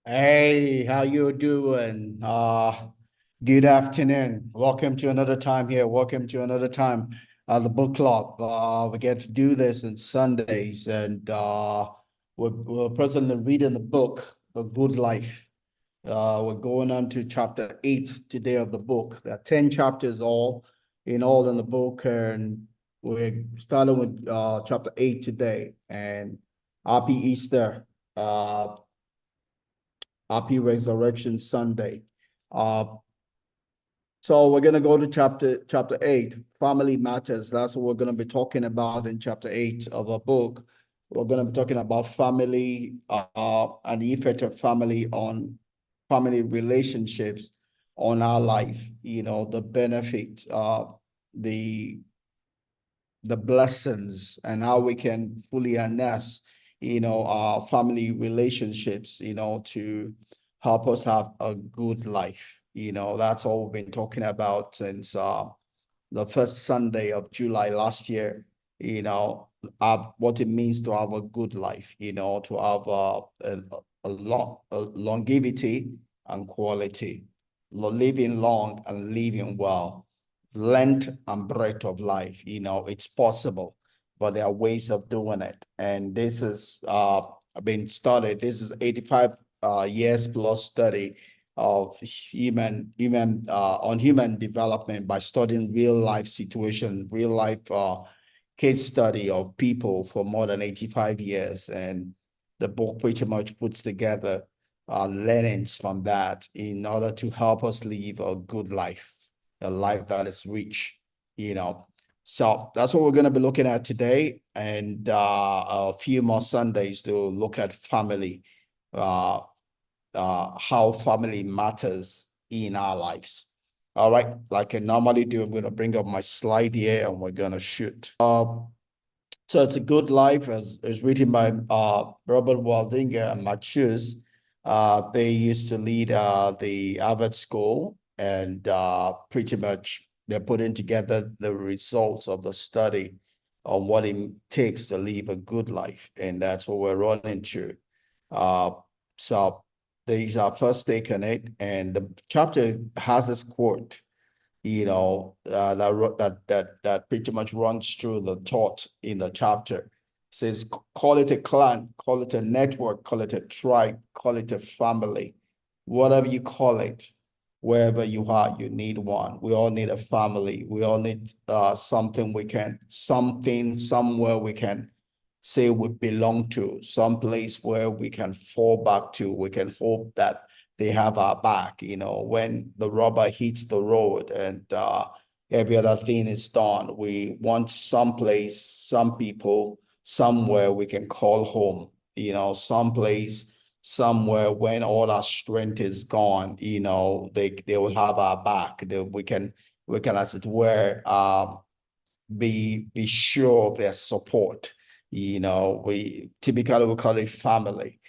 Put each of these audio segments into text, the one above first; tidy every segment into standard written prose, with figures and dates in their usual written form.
Hey, how you doing? Good afternoon. Welcome to another time here. Welcome to another time the book club. We get to do this on Sundays, and we're presently reading the book, The Good Life. We're going on to chapter 8 today of the book. There are 10 chapters all in the book, and we're starting with chapter 8 today. And happy Easter. Happy Resurrection Sunday. Uh, so we're gonna go to chapter 8, family matters. That's what we're gonna be talking about in chapter 8 of our book. We're gonna be talking about family and the effect of family on family relationships on our life. The benefits, the the blessings, and how we can fully harness our family relationships to help us have a good life. That's all we've been talking about since the first Sunday of July last year. What it means to have a good life, to have a longevity and quality, living long and living well, length and breadth of life. It's possible, but there are ways of doing it. And this is been studied. This is 85 years plus study of human development by studying real life situation, real life case study of people for more than 85 years. And the book pretty much puts together learnings from that in order to help us live a good life, a life that is rich, you know. So that's what we're going to be looking at today, and a few more Sundays to look at family, uh, how family matters in our lives. All right, like I normally do, I'm going to bring up my slide here and we're going to shoot. So it's a good life as written by Robert Waldinger and Matthews. They used to lead the Harvard School, and pretty much they're putting together the results of the study on what it takes to live a good life, and that's what we're running through. Uh, so these are first take on it, and the chapter has this quote, that pretty much runs through the thought in the chapter. It says, call it a clan, call it a network, call it a tribe, call it a family, whatever you call it, wherever you are, you need one. We all need a family. We all need somewhere we can say we belong to, some place where we can fall back to. We can hope that they have our back, when the rubber hits the road and every other thing is done. We want some place, some people, somewhere we can call home, some place, somewhere when all our strength is gone, they will have our back. We can, as it were, be sure of their support. We typically we call it family,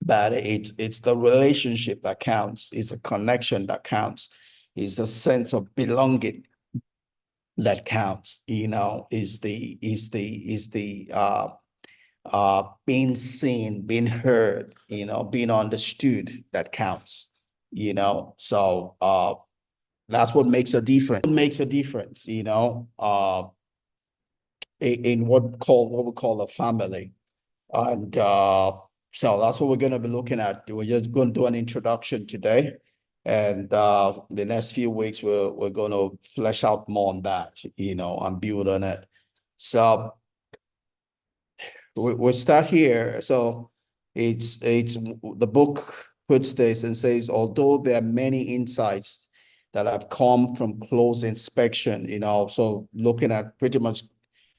but it's the relationship that counts. It's a connection that counts. It's a sense of belonging that counts. Is the being seen, being heard, being understood that counts. So that's what makes a difference. What makes a difference, in what we call a family. And so that's what we're going to be looking at. We're just going to do an introduction today. And the next few weeks, we're going to flesh out more on that, and build on it. So we'll start here. So it's the book puts this and says, although there are many insights that have come from close inspection, so looking at pretty much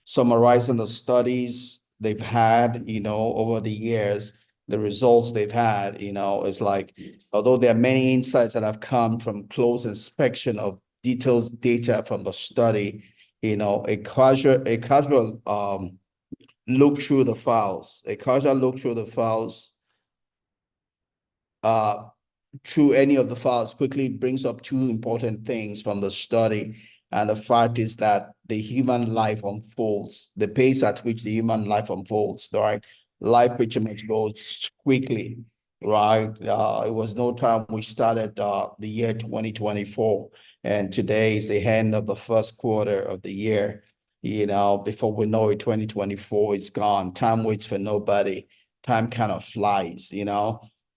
summarizing the studies they've had, over the years, the results they've had, it's like, although there are many insights that have come from close inspection of detailed data from the study, a casual look through the files, uh, through any of the files quickly brings up two important things from the study. And the fact is that the human life unfolds, the pace at which the human life unfolds, right? life pretty much goes quickly, right? It was no time we started the year 2024, and today is the end of the first quarter of the year. Before we know it, 2024 is gone. Time waits for nobody. Time kind of flies. It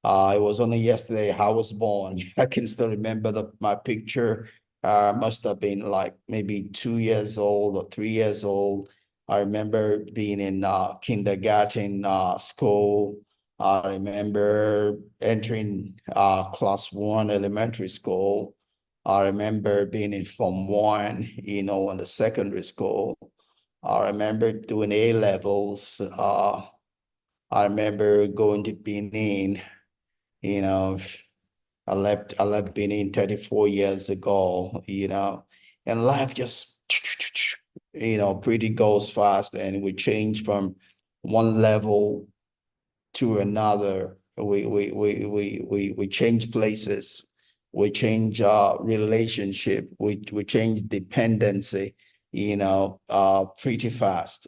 was only yesterday I was born. I can still remember my picture. Must have been like maybe 2 years old or 3 years old. I remember being in kindergarten school. I remember entering class one elementary school. I remember being in Form 1, in the secondary school. I remember doing A levels. I remember going to Benin. You know, I left Benin 34 years ago. And life just, pretty goes fast, and we change from one level to another. We change places, we change relationship, we change dependency, pretty fast.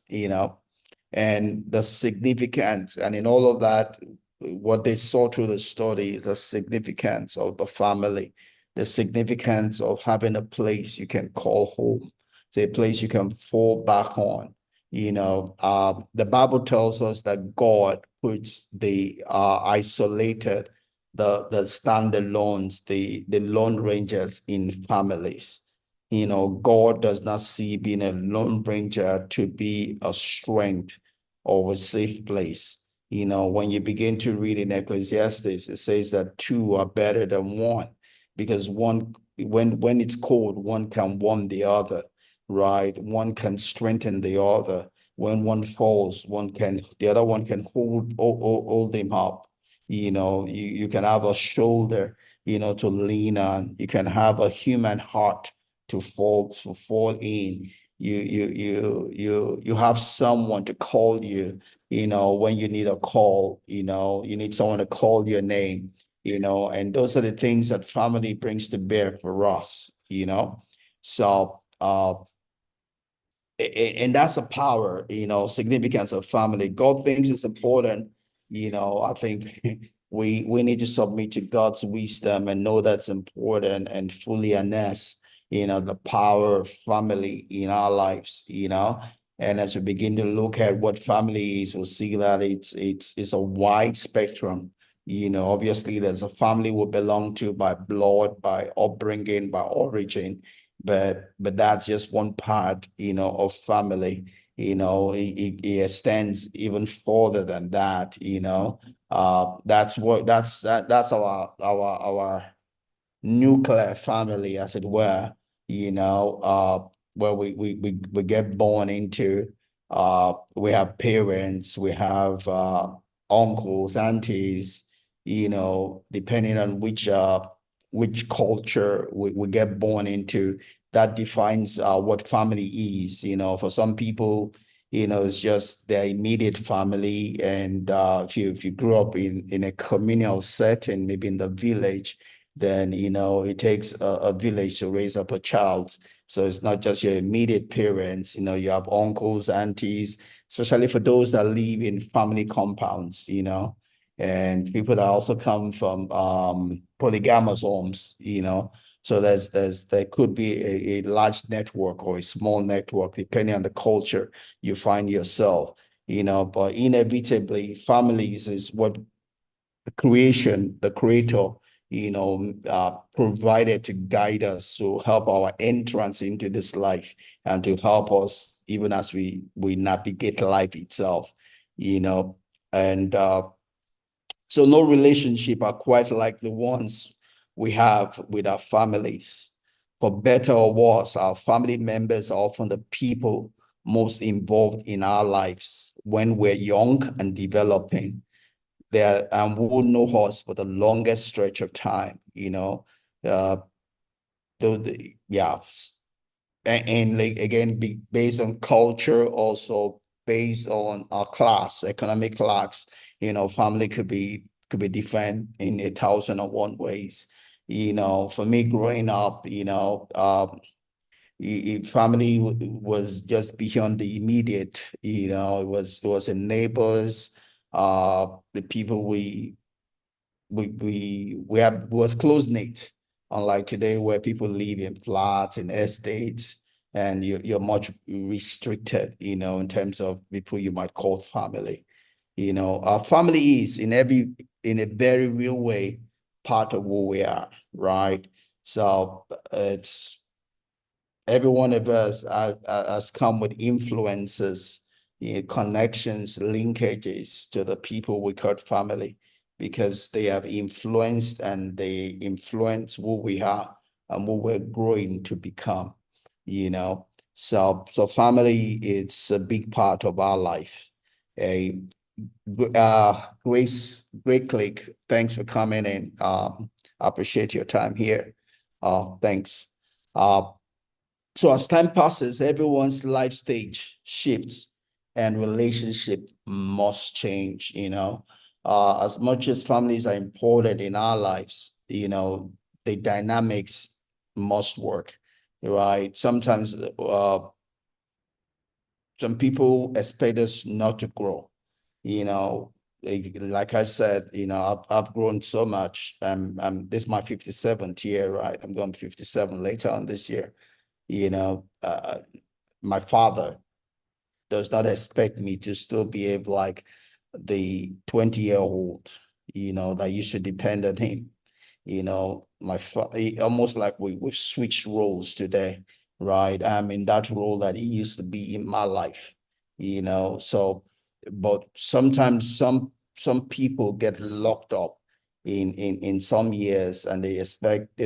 And the significance, and in all of that, what they saw through the story is the significance of the family, the significance of having a place you can call home, a place you can fall back on. The Bible tells us that God puts the isolated, the standalones, the lone rangers in families. God does not see being a lone ranger to be a strength or a safe place. When you begin to read in Ecclesiastes, it says that two are better than one, because when it's cold, one can warm the other, right? One can strengthen the other. When one falls, the other one can hold him up. You can have a shoulder, to lean on. You can have a human heart to fall in. You have someone to call you, when you need a call. You need someone to call your name, and those are the things that family brings to bear for us. So and that's a power, significance of family. God thinks it's important. I think we need to submit to God's wisdom and know that's important, and fully harness, the power of family in our lives. And as we begin to look at what family is, we'll see that it's a wide spectrum. Obviously there's a family we belong to by blood, by upbringing, by origin, but that's just one part, of family. It extends even further than that. That's our nuclear family, as it were, where we get born into. We have parents, we have uncles, aunties, depending on which culture we get born into, that defines what family is. For some people, it's just their immediate family. And if you grew up in a communal setting, maybe in the village, then it takes a village to raise up a child. So it's not just your immediate parents. You have uncles, aunties, especially for those that live in family compounds. And people that also come from polygamous homes. So there could be a large network or a small network, depending on the culture you find yourself. But inevitably, families is what the creator, provided to guide us, to help our entrance into this life, and to help us even as we navigate life itself. you know and so no relationship are quite like the ones we have with our families. For better or worse, our family members are often the people most involved in our lives when we're young and developing. They will know us for the longest stretch of time. Uh, yeah, and like again, based on culture, also based on our class, economic class. Family could be different in 1,001 ways. For me growing up, family was just beyond the immediate. It was in neighbors, The people we have was close knit, unlike today where people live in flats and estates, and you're much restricted, in terms of people you might call family. Our family is in a very real way part of who we are, right? So it's every one of us has come with influences, connections, linkages to the people we call family, because they have influenced and they influence who we are and who we're growing to become, you know. So family is a big part of our life. A Grace, great click. Thanks for coming in. I appreciate your time here. Thanks. Uh, so as time passes, everyone's life stage shifts and relationship must change, As much as families are important in our lives, the dynamics must work, right? Sometimes some people expect us not to grow, you know. Like I said, I've grown so much. This is my 57th year, right? I'm going 57 later on this year. My father does not expect me to still behave like the 20-year-old, that used to depend on him. Almost like we've switched roles today, right? I'm in that role that he used to be in my life, So, but sometimes some people get locked up in some years, and they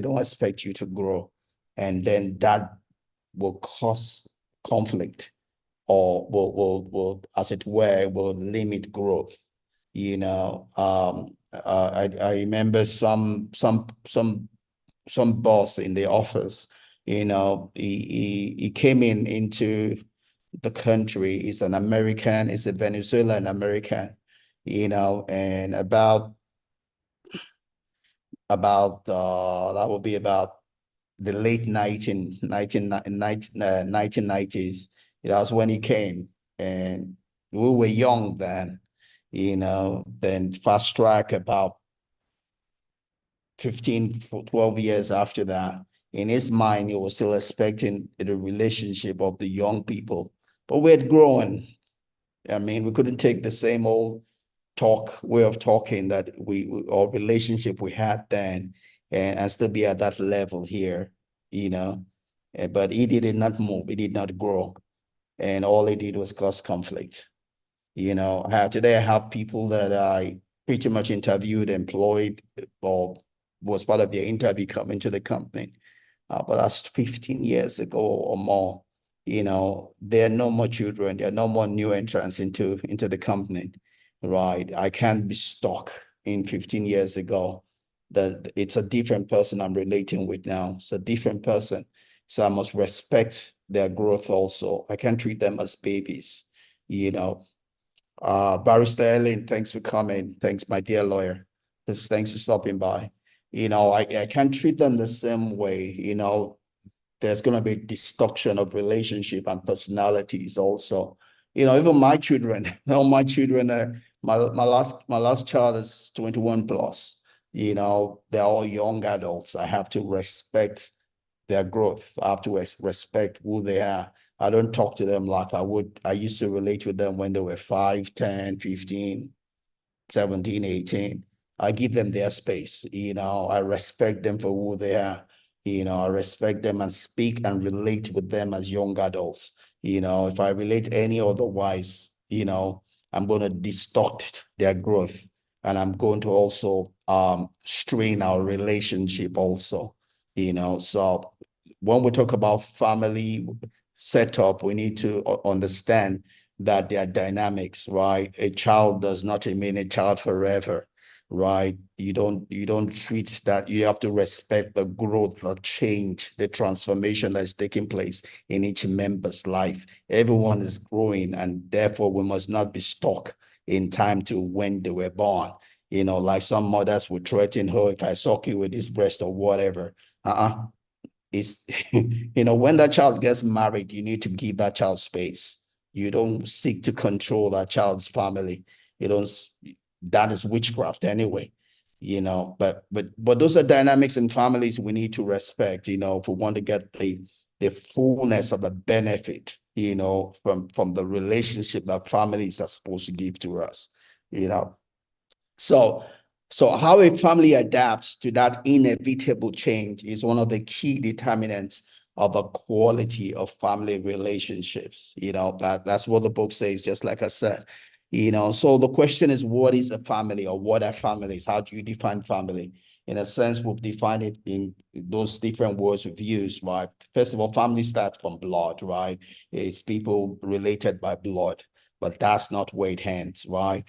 don't expect you to grow, and then that will cause conflict, or as it were, will limit growth. I remember some boss in the office, he came into the country. He's an American, he's a Venezuelan American, and about that will be about the late 1990s. That's when he came, and we were young then, then fast track about 15, 12 years after that. In his mind, he was still expecting the relationship of the young people, but we had grown. I mean, we couldn't take the same old way of talking that or relationship we had then, and still be at that level here, you know. But he did not move, he did not grow, and all he did was cause conflict. Today I have people that I pretty much interviewed, employed, or was part of their interview coming to the company. But that's 15 years ago or more. There are no more children, there are no more new entrants into the company, right? I can't be stuck in 15 years ago. That it's a different person I'm relating with now. It's a different person. So I must respect their growth also. I can't treat them as babies, you know. Barrister Ellen, thanks for coming. Thanks, my dear lawyer. Thanks for stopping by. I can't treat them the same way. There's going to be destruction of relationship and personalities also. Even my children, all my children are, my last child is 21 plus. They're all young adults. I have to respect their growth. I have to respect who they are. I don't talk to them like I used to relate with them when they were 5, 10, 15, 17, 18. I give them their space. I respect them for who they are. I respect them and speak and relate with them as young adults. If I relate any otherwise, I'm going to distort their growth, and I'm going to also strain our relationship also. So when we talk about family setup, we need to understand that there are dynamics, right? A child does not remain a child forever, right? You don't treat that. You have to respect the growth, the change, the transformation that is taking place in each member's life. Everyone is growing, and therefore we must not be stuck in time to when they were born. Like some mothers would threaten her, if I suck you with this breast or whatever. It's when that child gets married, you need to give that child space. You don't seek to control that child's family. You don't, that is witchcraft anyway, but those are dynamics in families we need to respect, if we want to get the fullness of the benefit, from the relationship that families are supposed to give to us, you know. So, so how a family adapts to that inevitable change is one of the key determinants of the quality of family relationships. That's what the book says, just like I said. So the question is, what is a family, or what are families? How do you define family? In a sense, we've defined it in those different words we've used, right? First of all, family starts from blood, right? It's people related by blood, but that's not where it ends, right?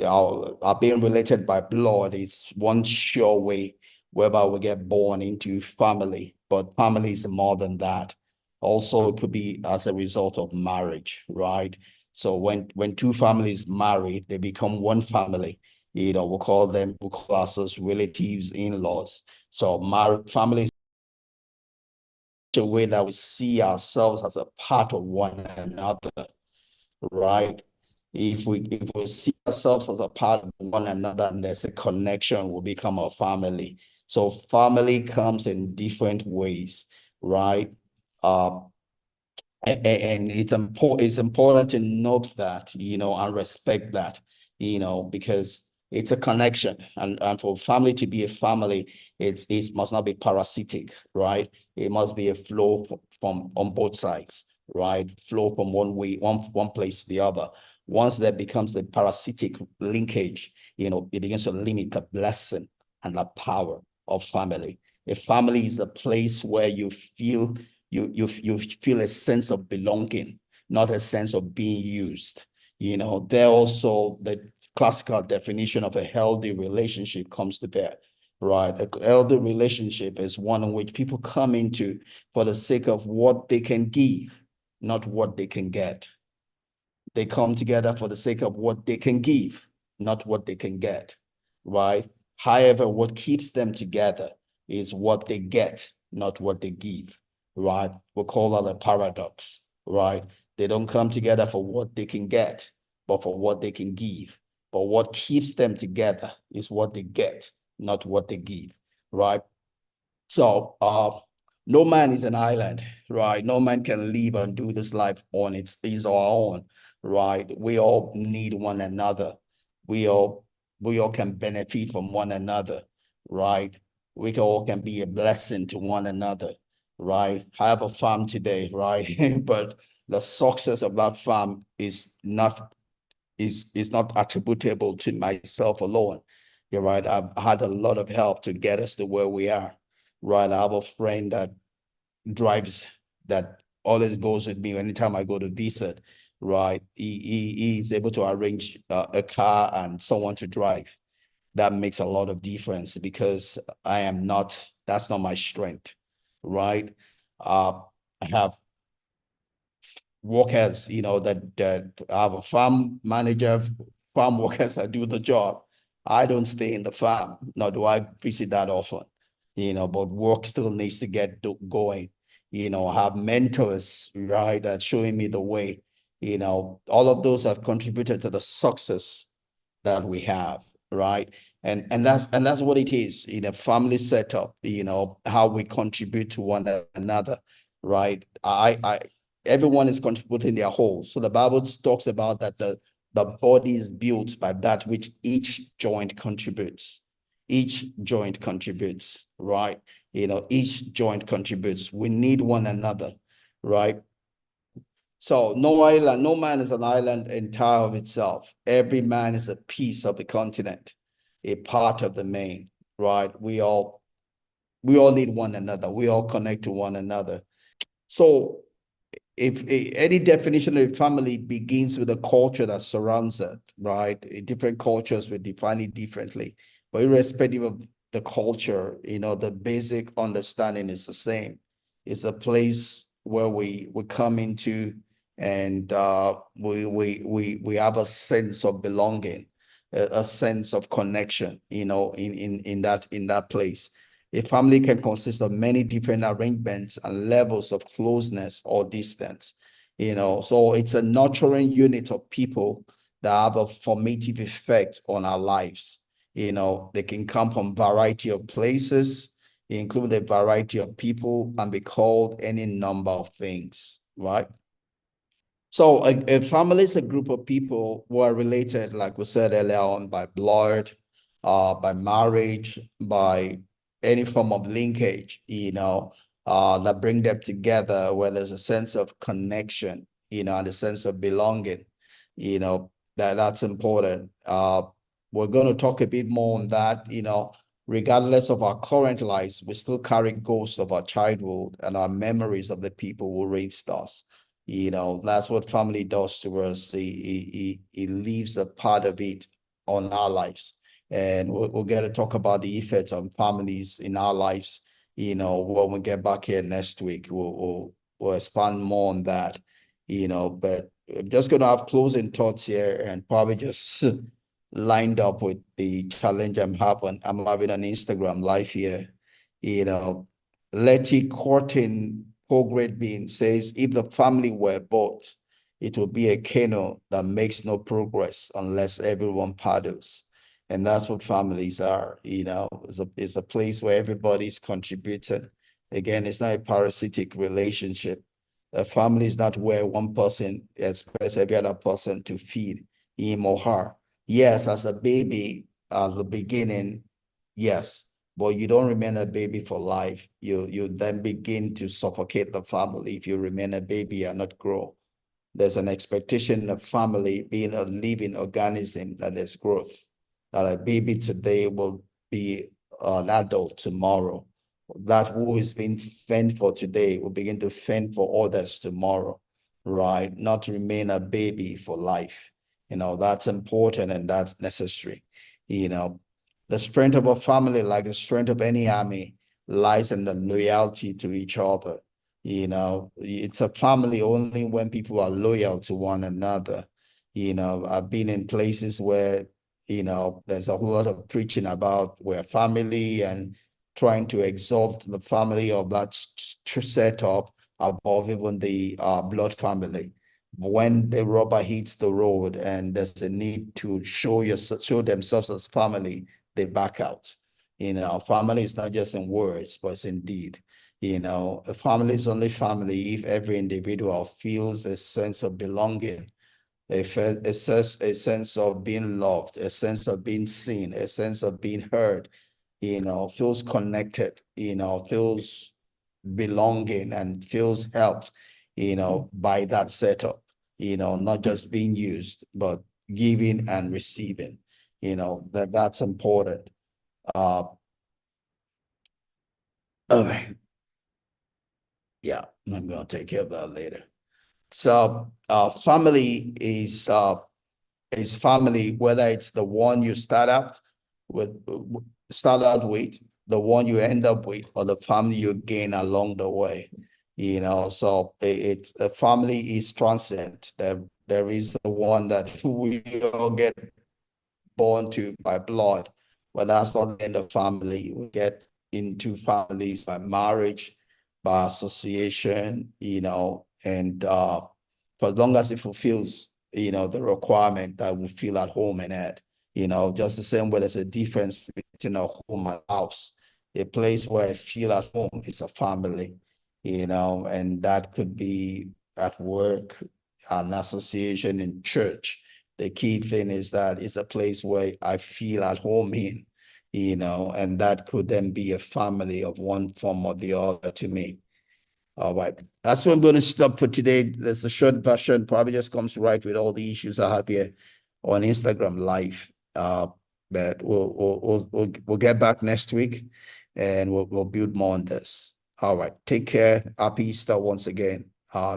Our being related by blood is one sure way whereby we get born into family, but family is more than that. Also, it could be as a result of marriage, right? So when two families marry, they become one family. We call ourselves relatives, in-laws. So family is a way that we see ourselves as a part of one another, right? If we see ourselves as a part of one another and there's a connection, we'll become a family. So family comes in different ways, right? Uh, and it's important to note that, and respect that, because it's a connection, and for family to be a family, it must not be parasitic, right? It must be a flow from on both sides, right? Flow from one place to the other. Once that becomes a parasitic linkage, it begins to limit the blessing and the power of family. A family is a place where you feel a sense of belonging, not a sense of being used. There also the classical definition of a healthy relationship comes to bear, right? A healthy relationship is one in which people come into for the sake of what they can give, not what they can get. They come together for the sake of what they can give, not what they can get, right? However, what keeps them together is what they get, not what they give, right? We call that a paradox, right? They don't come together for what they can get, but for what they can give. But what keeps them together is what they get, not what they give, right? So no man is an island, right? No man can live and do this life on his or our own, right? We all need one another. We all we all can benefit from one another, right? We all can be a blessing to one another, right? I have a farm today, right? But the success of that farm is not attributable to myself alone. You're right. I've had a lot of help to get us to where we are. Right. I have a friend that drives, that always goes with me anytime I go to visit. Right. He's able to arrange a car and someone to drive. That makes a lot of difference because that's not my strength. Right. I have workers, that have a farm manager, farm workers that do the job. I don't stay in the farm, nor do I visit that often, but work still needs to get going. I have mentors, right, that's showing me the way. All of those have contributed to the success that we have, right? And that's what it is in a family setup, how we contribute to one another, right? Everyone is contributing their whole. So the Bible talks about that the body is built by that which each joint contributes. Each joint contributes, right? Each joint contributes. We need one another, right? So no man is an island entire of itself. Every man is a piece of the continent, a part of the main, right? We all need one another. We all connect to one another. So if any definition of a family begins with the culture that surrounds it, right? Different cultures will define it differently, but irrespective of the culture, the basic understanding is the same. It's a place where we come into, and we have a sense of belonging, a sense of connection, in that place. A family can consist of many different arrangements and levels of closeness or distance. So it's a nurturing unit of people that have a formative effect on our lives. They can come from variety of places, include a variety of people, and be called any number of things, right? So a family is a group of people who are related, like we said earlier on, by blood, by marriage, by any form of linkage, that bring them together where there's a sense of connection, and a sense of belonging, that's important. We're going to talk a bit more on that, regardless of our current lives, we still carry ghosts of our childhood and our memories of the people who raised us. That's what family does to us. It leaves a part of it on our lives. And we'll get to talk about the effects on families in our lives, when we get back here next week. We'll expand more on that, but I'm just going to have closing thoughts here and probably just lined up with the challenge I'm having on Instagram live here. Letty Cortin Great Being says, if the family were bought, it will be a canoe that makes no progress unless everyone paddles. And that's what families are, it's a place where everybody's contributing. Again, it's not a parasitic relationship. A family is not where one person expects every other person to feed him or her. Yes, as a baby at the beginning, yes, but you don't remain a baby for life. You then begin to suffocate the family if you remain a baby and not grow. There's an expectation of family being a living organism that there's growth. That a baby today will be an adult tomorrow. That who is being fend for today will begin to fend for others tomorrow, right? Not to remain a baby for life. That's important and that's necessary. The strength of a family, like the strength of any army, lies in the loyalty to each other. It's a family only when people are loyal to one another. I've been in places where, there's a whole lot of preaching about where family and trying to exalt the family of that setup above even the blood family. When the rubber hits the road and there's a need to show themselves as family, they back out. Family is not just in words, but it's in deed. A family is only family if every individual feels a sense of belonging, a sense of being loved, a sense of being seen, a sense of being heard, feels connected, feels belonging and feels helped, by that setup, not just being used, but giving and receiving, that's important. Okay. Yeah, I'm going to take care of that later. So, family is family, whether it's the one you with, the one you end up with, or the family you gain along the way. So it's a family is transient. There is the one that we all get born to by blood, but that's not the end of family. We get into families by marriage, by association, and for as long as it fulfills, the requirement that we feel at home in it, just the same way there's a difference between a home and house. A place where I feel at home is a family, and that could be at work, an association, in church. The key thing is that it's a place where I feel at home in, and that could then be a family of one form or the other to me. All right. That's what I'm going to stop for today. There's a short version, probably just comes right with all the issues I have here on Instagram Live. But we'll get back next week and we'll build more on this. All right. Take care. Happy Easter once again.